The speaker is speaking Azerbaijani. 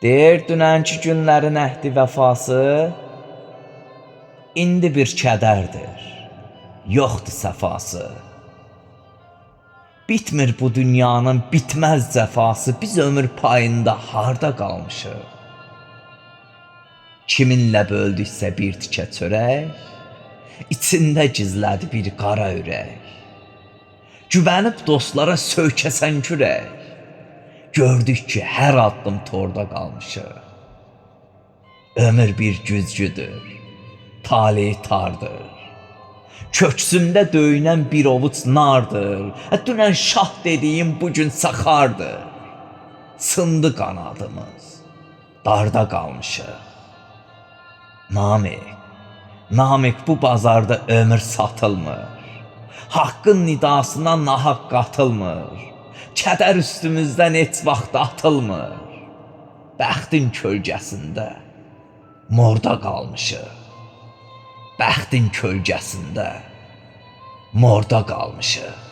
Deyir dünənki günlərin əhdi vəfası, indi bir kədərdir, yoxdur səfası. Bitmir bu dünyanın bitməz cəfası, biz ömür payında harda qalmışıq? Kiminlə böldüksə bir tikə çörək, içində gizlədi bir qara ürək. Güvənib dostlara söykəsən kürək, gördük ki, hər addım torda qalmışıq. Ömür bir güzgüdür, taleyi tardır. Köksündə döyünən bir ovuc nardır. Dünən şah dediyim bugün saxardır. Sındı qanadımız, darda qalmışıq. Namik bu bazarda ömür satılmır. Haqqın nidasına nahaq qatılmır. Kədər üstümüzdən heç vaxt atılmır. Bəxtin kölgəsində morda qalmışıq. Bəxtin kölgəsində morda qalmışıq.